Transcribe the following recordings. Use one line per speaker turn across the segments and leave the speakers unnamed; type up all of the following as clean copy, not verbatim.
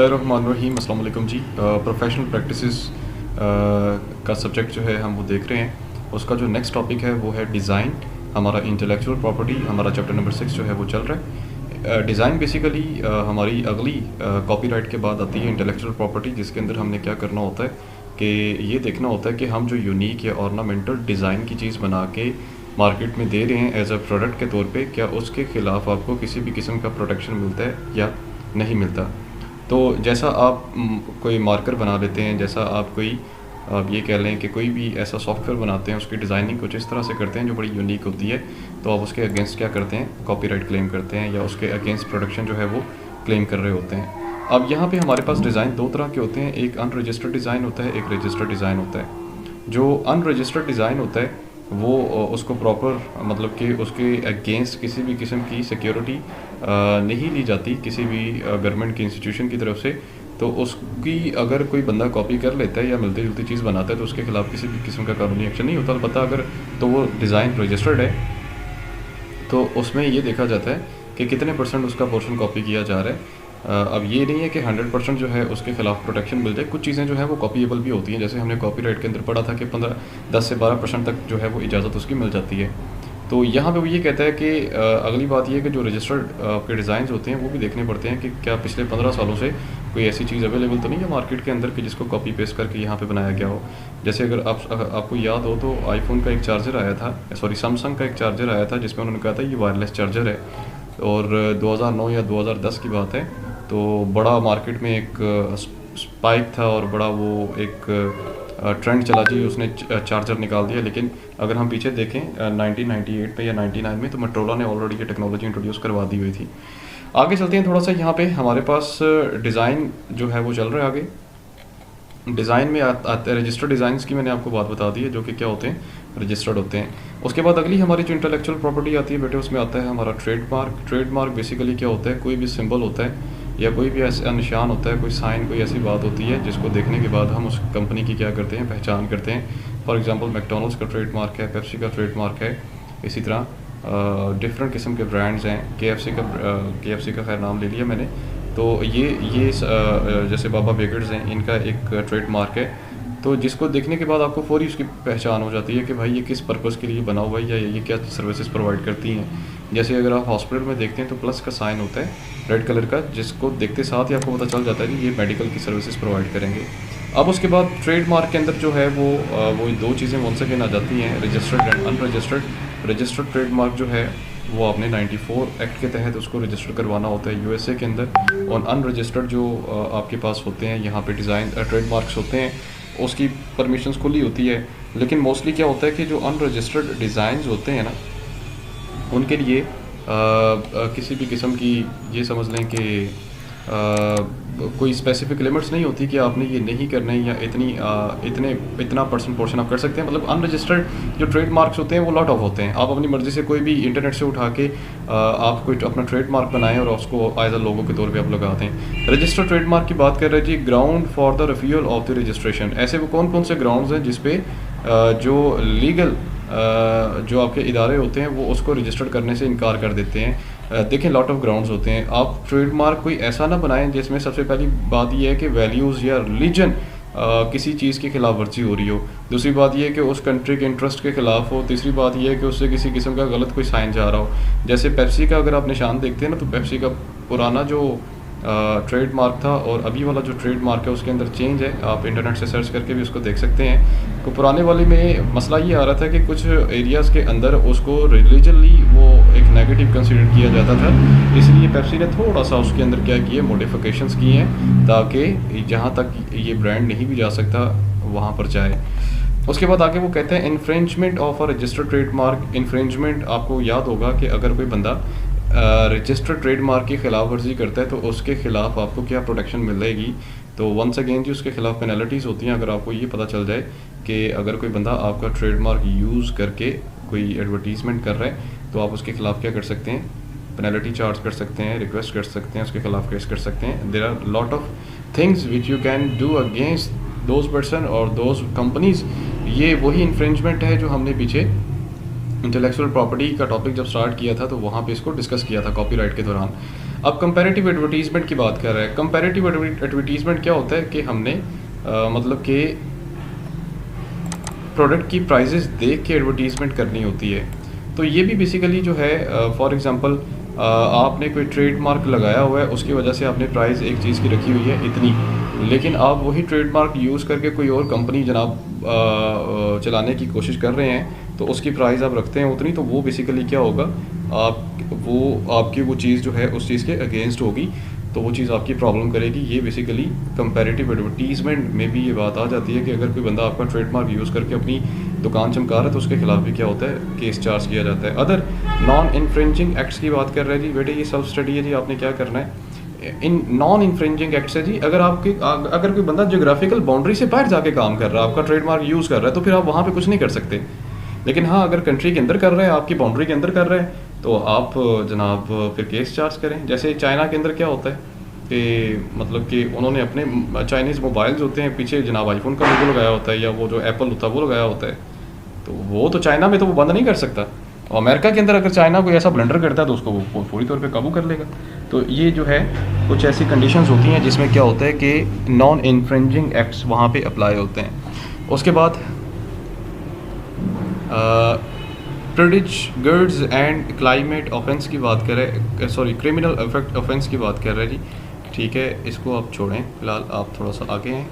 बिस्मिल्लाहिर्रहमानिर्रहीम। अस्सलाम वालेकुम जी। प्रोफेशनल प्रैक्टिसेस का सब्जेक्ट जो है हम वो देख रहे हैं। उसका जो नेक्स्ट टॉपिक है वो है डिज़ाइन। हमारा इंटेलेक्चुअल प्रॉपर्टी, हमारा चैप्टर नंबर 6 जो है वो चल रहा है। डिज़ाइन बेसिकली हमारी अगली कॉपीराइट के बाद आती है इंटेलेक्चुअल प्रॉपर्टी, जिसके अंदर हमने क्या करना होता है कि ये देखना होता है कि हम जो यूनिक या ऑर्नामेंटल डिज़ाइन की चीज़ बना के मार्केट में दे रहे हैं एज अ प्रोडक्ट के तौर पे, क्या उसके ख़िलाफ़ आपको किसी भी किस्म का प्रोटेक्शन मिलता है या नहीं मिलता। तो जैसा आप कोई मार्कर बना लेते हैं, जैसा आप ये कह लें कि कोई भी ऐसा सॉफ्टवेयर बनाते हैं, उसकी डिज़ाइनिंग कुछ इस तरह से करते हैं जो बड़ी यूनिक होती है, तो आप उसके अगेंस्ट क्या करते हैं, कॉपीराइट क्लेम करते हैं या उसके अगेंस्ट प्रोडक्शन जो है वो क्लेम कर रहे होते हैं। अब यहाँ पे हमारे पास डिज़ाइन दो तरह के होते हैं, एक अनरजिस्टर्ड डिज़ाइन होता है, एक रजिस्टर्ड डिज़ाइन होता है। जो अनरजिस्टर्ड डिज़ाइन होता है वो उसको प्रॉपर मतलब कि उसके अगेंस्ट किसी भी किस्म की सिक्योरिटी नहीं ली जाती किसी भी गवर्नमेंट की इंस्टीट्यूशन की तरफ से। तो उसकी अगर कोई बंदा कॉपी कर लेता है या मिलती जुलती चीज़ बनाता है तो उसके खिलाफ किसी भी किस्म का कानूनी एक्शन नहीं होता। अलबत्ता अगर तो वो डिज़ाइन रजिस्टर्ड है तो उसमें ये देखा जाता है कि कितने परसेंट उसका पोर्शन कॉपी किया जा रहा है। अब ये नहीं है कि 100% जो है उसके खिलाफ प्रोटेक्शन मिल जाए। कुछ चीज़ें जो है वो कॉपीएबल भी होती हैं, जैसे हमने कॉपीराइट के अंदर पढ़ा था कि 10 से 12% तक जो है वो इजाज़त उसकी मिल जाती है। तो यहाँ पे वो ये कहता है कि अगली बात ये है कि जो रजिस्टर्ड आपके डिज़ाइंस होते हैं वो भी देखने पड़ते हैं कि क्या पिछले 15 सालों से कोई ऐसी चीज़ अवेलेबल तो नहीं है मार्केट के अंदर कि जिसको कॉपी पेस्ट करके यहाँ पे बनाया गया हो। जैसे अगर आपको याद हो तो आईफोन का एक चार्जर आया था, सॉरी सैमसंग का एक चार्जर आया था जिसमें उन्होंने कहा था ये वायरलेस चार्जर है, और 2009 या 2010 की बात है। तो बड़ा मार्केट में एक स्पाइक था और बड़ा वो एक ट्रेंड चला जी, उसने चार्जर निकाल दिया। लेकिन अगर हम पीछे देखें 1998 में या 99 में तो मोटोरोला ने ऑलरेडी ये टेक्नोलॉजी इंट्रोड्यूस करवा दी हुई थी। आगे चलते हैं थोड़ा सा, यहाँ पे हमारे पास डिज़ाइन जो है वो चल रहा है। आगे डिज़ाइन में आते हैं रजिस्टर्ड डिज़ाइंस की, मैंने आपको बात बता दी है जो कि क्या होते हैं, रजिस्टर्ड होते हैं। उसके बाद अगली हमारी जो इंटेलेक्चुअल प्रॉपर्टी आती है बेटे, उसमें आता है हमारा ट्रेडमार्क। ट्रेडमार्क बेसिकली क्या होता है, कोई भी सिंबल होता है या कोई भी ऐसा निशान होता है, कोई साइन, कोई ऐसी बात होती है जिसको देखने के बाद हम उस कंपनी की क्या करते हैं, पहचान करते हैं। फॉर एग्जांपल मैकडॉनल्ड्स का ट्रेडमार्क है, पेप्सी का ट्रेडमार्क है, इसी तरह डिफरेंट किस्म के ब्रांड्स हैं। KFC का खैर नाम ले लिया मैंने। तो ये जैसे बाबा बेकर्स हैं, इनका एक ट्रेडमार्क है, तो जिसको देखने के बाद आपको फौरी उसकी पहचान हो जाती है कि भाई ये किस पर्पज़ के लिए बना हुआ है या ये क्या सर्विसेज प्रोवाइड करती हैं। जैसे अगर आप हॉस्पिटल में देखते हैं तो प्लस का साइन होता है रेड कलर का, जिसको देखते साथ ही आपको पता चल जाता है कि ये मेडिकल की सर्विसेज प्रोवाइड करेंगे। अब उसके बाद ट्रेडमार्क के अंदर जो है वो दो चीज़ें वंस अगेन आ जाती हैं, registered and unregistered. Registered trademark जो है वो आपने 94 एक्ट के तहत उसको रजिस्टर करवाना होता है USA के अंदर, और अनरजिस्टर्ड जो आपके पास होते हैं यहाँ पे डिज़ाइन ट्रेडमार्क्स होते हैं उसकी परमिशंस खुली होती है। लेकिन मोस्टली क्या होता है कि जो अनरजिस्टर्ड डिज़ाइंस होते हैं ना, उनके लिए किसी भी किस्म की ये समझ लें कि कोई स्पेसिफिक लिमिट्स नहीं होती कि आपने ये नहीं करना है या इतना परसेंट पोर्शन आप कर सकते हैं। मतलब अनरजिस्टर्ड जो ट्रेडमार्क्स होते हैं वो लॉट ऑफ होते हैं। आप अपनी मर्ज़ी से कोई भी इंटरनेट से उठा के आप कोई अपना ट्रेडमार्क बनाएं और उसको एज अ लोगो के तौर पे आप लगाते हैं। रजिस्टर्ड ट्रेडमार्क की बात कर रहे हैं जी, ground for the refusal of the registration. ऐसे वो कौन कौन से ग्राउंड्स हैं जिसपे जो लीगल जो आपके इदारे होते हैं वो उसको रजिस्टर्ड करने से इनकार कर देते हैं। देखें लॉट ऑफ ग्राउंड्स होते हैं। आप ट्रेडमार्क कोई ऐसा ना बनाएं जिसमें सबसे पहली बात यह है कि वैल्यूज़ या रिलीजन किसी चीज़ की खिलाफ वर्जी हो रही हो। दूसरी बात यह है कि उस कंट्री के इंटरेस्ट के खिलाफ हो। तीसरी बात यह है कि उससे किसी किस्म का गलत कोई साइन जा रहा हो। जैसे पेप्सी का अगर आप निशान देखते हैं ना, तो पेप्सी का पुराना जो ट्रेडमार्क था और अभी वाला जो ट्रेडमार्क है उसके अंदर चेंज है। आप इंटरनेट से सर्च करके भी उसको देख सकते हैं। तो पुराने वाले में मसला ये आ रहा था कि कुछ एरियाज़ के अंदर उसको रिलीजनली वो एक नेगेटिव कंसीडर किया जाता था, इसलिए पेप्सी ने थोड़ा सा उसके अंदर क्या किए, मॉडिफिकेशंस किए हैं ताकि जहाँ तक ये ब्रांड नहीं भी जा सकता वहाँ पर जाए। उसके बाद आगे वो कहते हैं infringement of a registered trademark. Infringement आपको याद होगा कि अगर कोई बंदा रजिस्टर्ड ट्रेडमार्क की खिलाफ वर्जी करता है तो उसके खिलाफ आपको क्या प्रोटेक्शन मिलेगी। तो वंस अगेन जी उसके खिलाफ पेनल्टीज़ होती हैं। अगर आपको ये पता चल जाए कि अगर कोई बंदा आपका ट्रेडमार्क यूज़ करके कोई एडवर्टीज़मेंट कर रहा है तो आप उसके खिलाफ क्या कर सकते हैं, पेनल्टी चार्ज कर सकते हैं, रिक्वेस्ट कर सकते हैं, उसके खिलाफ केस कर सकते हैं। There are lot of things which you can do against those person और दोज कंपनीज़। ये वही इन्फ्रिंजमेंट है जो हमने पीछे इंटेलेक्चुअल प्रॉपर्टी का टॉपिक जब स्टार्ट किया था तो वहाँ पे इसको डिस्कस किया था कॉपीराइट के दौरान। अब कंपैरेटिव एडवर्टीज़मेंट की बात कर रहे हैं। कंपैरेटिव एडवर्टीज़मेंट क्या होता है कि हमने मतलब कि प्रोडक्ट की प्राइजेस देख के एडवर्टीज़मेंट करनी होती है। तो ये भी बेसिकली जो है फॉर एग्ज़ाम्पल आपने कोई ट्रेडमार्क लगाया हुआ है, उसकी वजह से आपने प्राइस एक चीज़ की रखी हुई है इतनी, लेकिन आप वही ट्रेडमार्क यूज़ करके कोई और कंपनी जनाब चलाने की कोशिश कर रहे हैं, तो उसकी प्राइस आप रखते हैं उतनी, तो वो बेसिकली क्या होगा, आपकी वो चीज़ जो है उस चीज़ के अगेंस्ट होगी, तो वो चीज़ आपकी प्रॉब्लम करेगी। ये बेसिकली कंपैरेटिव एडवर्टीज़मेंट में भी ये बात आ जाती है कि अगर कोई बंदा आपका ट्रेडमार्क यूज़ करके अपनी दुकान चमका रहा है तो उसके खिलाफ भी क्या होता है, केस चार्ज किया जाता है। अदर नॉन इन्फ्रिंजिंग एक्ट्स की बात कर रहे हैं जी बेटे, ये सेल्फ स्टडी है जी, आपने क्या करना है। इन नॉन इन्फ्रिंजिंग एक्ट्स है जी, अगर कोई बंदा जोग्राफिकल बाउंड्री से बाहर जाके काम कर रहा है, आपका ट्रेडमार्क यूज़ कर रहा है, तो फिर आप वहाँ पे कुछ नहीं कर सकते। लेकिन हाँ, अगर कंट्री के अंदर कर रहे हैं, आपकी बाउंड्री के अंदर कर रहे हैं, तो आप जनाब फिर केस चार्ज करें। जैसे चाइना के अंदर क्या होता है कि मतलब कि उन्होंने अपने चाइनीज़ मोबाइल्स होते हैं, पीछे जनाब आईफोन का लोगो लगाया होता है, या वो जो एप्पल होता है वो लगाया होता है, तो वो तो चाइना में तो वो बंद नहीं कर सकता। और अमेरिका के अंदर अगर चाइना कोई ऐसा ब्लंडर करता है तो उसको वो पूरी तौर पे काबू कर लेगा। तो ये जो है कुछ ऐसी कंडीशंस होती हैं जिसमें क्या होता है कि नॉन इन्फ्रिंजिंग एक्ट्स वहाँ पे अप्लाई होते हैं। उसके बाद प्रेडिज गर्ड्स एंड क्लाइमेट ऑफेंस की बात करें, सॉरी क्रिमिनल इफेक्ट ऑफेंस की बात कर रहे हैं जी। ठीक है, इसको आप छोड़ें, फिलहाल आप थोड़ा सा आगे हैं।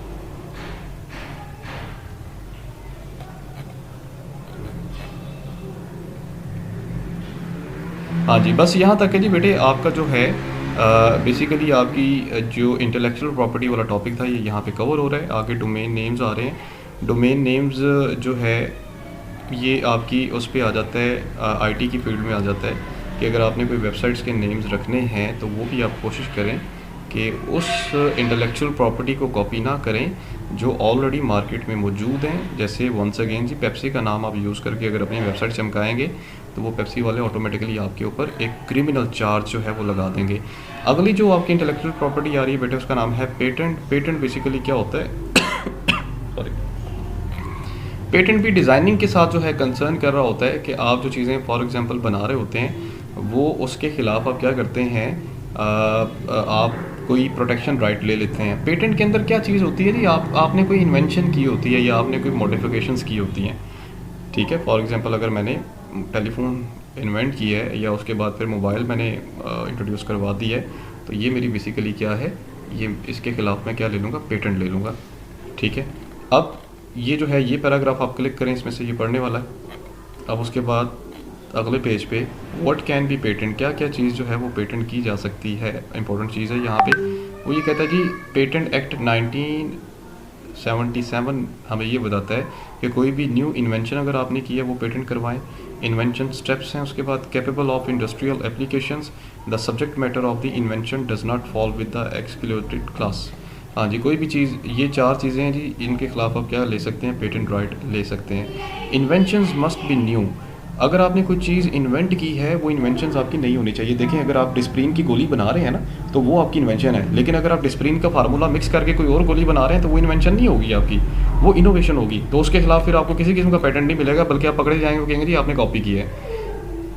हाँ जी, बस यहाँ तक है जी बेटे। आपका जो है बेसिकली आपकी जो इंटेलेक्चुअल प्रॉपर्टी वाला टॉपिक था ये यहाँ पे कवर हो रहा है। आगे डोमेन नेम्स आ रहे हैं। डोमेन नेम्स जो है ये आपकी उस पे आ जाता है, आईटी की फील्ड में आ जाता है कि अगर आपने कोई वेबसाइट्स के नेम्स रखने हैं तो वो भी आप कोशिश करें कि उस इंटेलेक्चुअल प्रॉपर्टी को कॉपी ना करें जो ऑलरेडी मार्केट में मौजूद हैं। जैसे वंस अगेन जी, पेप्सी का नाम आप यूज़ करके अगर अपनी वेबसाइट चमकाएंगे तो वो पेप्सी वाले ऑटोमेटिकली आपके ऊपर एक क्रिमिनल चार्ज जो है वो लगा देंगे। अगली जो आपकी इंटेलेक्चुअल प्रॉपर्टी आ रही है बेटे, उसका नाम है पेटेंट। पेटेंट बेसिकली क्या होता है सॉरी, पेटेंट भी डिज़ाइनिंग के साथ जो है कंसर्न कर रहा होता है कि आप जो चीज़ें फॉर एग्जांपल बना रहे होते हैं वो उसके ख़िलाफ़ आप क्या करते हैं, आप कोई प्रोटेक्शन राइट ले लेते हैं। पेटेंट के अंदर क्या चीज़ होती है जी, आपने कोई इन्वेंशन की होती है या आपने कोई मॉडिफिकेशंस की होती हैं। ठीक है, फॉर एग्जांपल अगर मैंने टेलीफोन इन्वेंट किया है या उसके बाद फिर मोबाइल मैंने इंट्रोड्यूस करवा दी है, तो ये मेरी बेसिकली क्या है, ये इसके ख़िलाफ़ मैं क्या ले लूँगा, पेटेंट ले लूँगा। ठीक है, अब ये जो है ये पैराग्राफ आप क्लिक करें, इसमें से ये पढ़ने वाला है। अब उसके बाद अगले पेज पे व्हाट कैन बी पेटेंट, क्या क्या चीज़ जो है वो पेटेंट की जा सकती है, इंपॉर्टेंट चीज़ है यहाँ पे। वो ये कहता है जी पेटेंट एक्ट 1977 हमें ये बताता है कि कोई भी न्यू इन्वेंशन अगर आपने की है वो पेटेंट करवाएं। इन्वेंशन स्टेप्स हैं, उसके बाद capable of industrial applications, the subject matter of the invention does not fall with the excluded class. हाँ जी, कोई भी चीज़, ये चार चीज़ें हैं जी, इनके खिलाफ आप क्या ले सकते हैं, पेटेंट राइट ले सकते हैं। इन्वेंशंस मस्ट बी न्यू, अगर आपने कोई चीज़ इन्वेंट की है वो इन्वेंशंस आपकी नहीं होनी चाहिए। देखें, अगर आप डिस्प्रिन की गोली बना रहे हैं ना तो वो आपकी इन्वेंशन है, लेकिन अगर आप डिस्प्रिन का फार्मूला मिक्स करके कोई और गोली बना रहे हैं तो वो इन्वेंशन नहीं होगी आपकी, वो इनोवेशन होगी। तो उसके खिलाफ फिर आपको किसी किस्म का पेटेंट नहीं मिलेगा, बल्कि आप पकड़े जाएंगे, कहेंगे जी आपने कॉपी की है।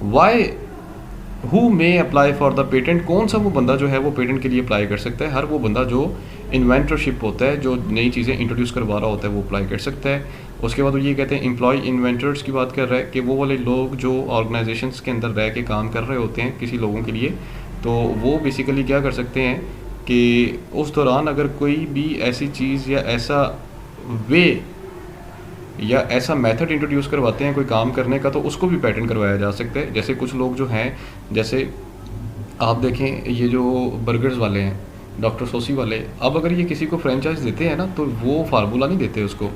Why who may apply for the patent, कौन सा वो बंदा जो है वो पेटेंट के लिए अप्लाई कर सकता है। हर वो बंदा जो इन्वेंटरशिप होता है, जो नई चीज़ें इंट्रोड्यूस करवा रहा होता है, वो अप्लाई कर सकता है। उसके बाद वो ये कहते हैं एम्प्लॉय इन्वेंटर्स की बात कर रहा है कि वो वाले लोग जो ऑर्गेनाइजेशंस के अंदर रह के काम कर रहे होते हैं किसी लोगों के लिए, तो वो बेसिकली क्या कर सकते हैं कि उस दौरान अगर कोई भी ऐसी चीज़ या ऐसा वे या ऐसा मेथड इंट्रोड्यूस करवाते हैं कोई काम करने का, तो उसको भी पेटेंट करवाया जा सकता है। जैसे कुछ लोग जो हैं, जैसे आप देखें ये जो बर्गर्स वाले हैं, डॉक्टर सोसी वाले, अब अगर ये किसी को फ्रेंचाइज देते हैं ना तो वो फार्मूला नहीं देते उसको,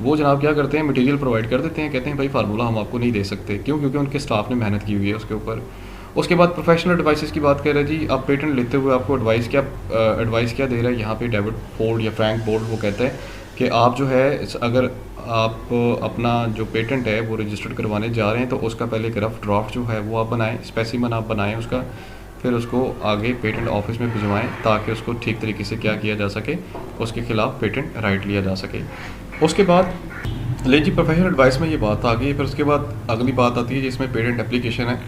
वो जनाब क्या करते हैं, मटेरियल प्रोवाइड कर देते हैं, कहते हैं भाई फार्मूला हम आपको नहीं दे सकते। क्यों? क्योंकि उनके स्टाफ ने मेहनत की हुई है उसके ऊपर। उसके बाद प्रोफेशनल एडवाइसेस की बात कर रहे हैं जी, आप पेटेंट लेते हुए आपको एडवाइस क्या दे रहा है यहाँ पे डेविड फोर्ड या फ्रैंक बोर्ड, वो कहता है कि आप जो है अगर आप अपना जो पेटेंट है वो रजिस्टर्ड करवाने जा रहे हैं तो उसका पहले एक रफ ड्राफ्ट जो है वो आप बनाएं, स्पेसिमन आप बनाएं उसका, फिर उसको आगे पेटेंट ऑफिस में भिजवाएं ताकि उसको ठीक तरीके से क्या किया जा सके, उसके खिलाफ पेटेंट राइट लिया जा सके। उसके बाद ले जी प्रोफेशनल एडवाइस में ये बात आ गई। फिर उसके बाद अगली बात आती है जिसमें पेटेंट एप्लीकेशन है।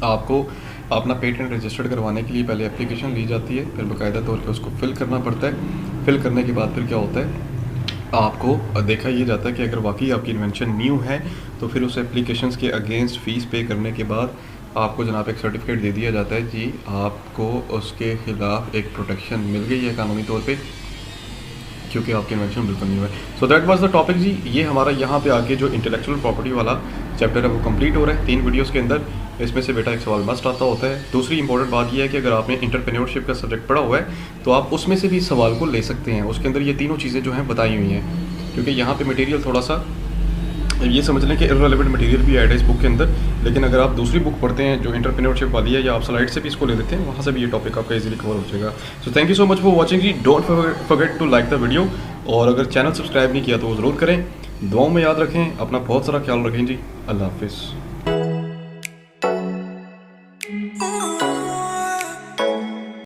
आपको अपना पेटेंट रजिस्टर्ड करवाने के लिए पहले एप्लीकेशन ली जाती है, फिर बाकायदा तौर पे उसको फिल करना पड़ता है। फिल करने के बाद फिर क्या होता है, आपको देखा ये जाता है कि अगर वाकई आपकी इन्वेंशन न्यू है तो फिर उस एप्लीकेशन के अगेंस्ट फ़ीस पे करने के बाद आपको जनाब एक सर्टिफिकेट दे दिया जाता है जी, आपको उसके ख़िलाफ़ एक प्रोटेक्शन मिल गई है कानूनी तौर पे, क्योंकि आपकी इन्वेंशन बिल्कुल न्यू है। So that was the topic जी। ये हमारा यहाँ पे आके जो इंटेलेक्चुअल प्रॉपर्टी वाला चैप्टर है वो कंप्लीट हो रहा है 3 वीडियोस के अंदर। इसमें से बेटा एक सवाल मस्ट आता होता है। दूसरी इंपॉर्टेंट बात यह है कि अगर आपने इंटरप्रेन्योरशिप का सब्जेक्ट पढ़ा हुआ है तो आप उसमें से भी इस सवाल को ले सकते हैं। उसके अंदर ये तीनों चीज़ें जो हैं बताई हुई हैं, क्योंकि यहाँ पे मटेरियल थोड़ा सा ये समझ लें कि इररिलेवेंट मटेरियल भी ऐड है इस बुक के अंदर। लेकिन अगर आप दूसरी बुक पढ़ते हैं जो इंटरप्रेन्योरशिप वाली है, या आप स्लाइड से भी इसको ले लेते हैं, वहाँ से भी ये टॉपिक आपका इजीली कवर हो जाएगा। So thank you so much for watching जी। Don't forget to like the video, और अगर चैनल सब्सक्राइब नहीं किया तो वो ज़रूर करें। दुआओं में याद रखें, अपना बहुत सारा ख्याल रखें जी। अल्लाह हाफिज़।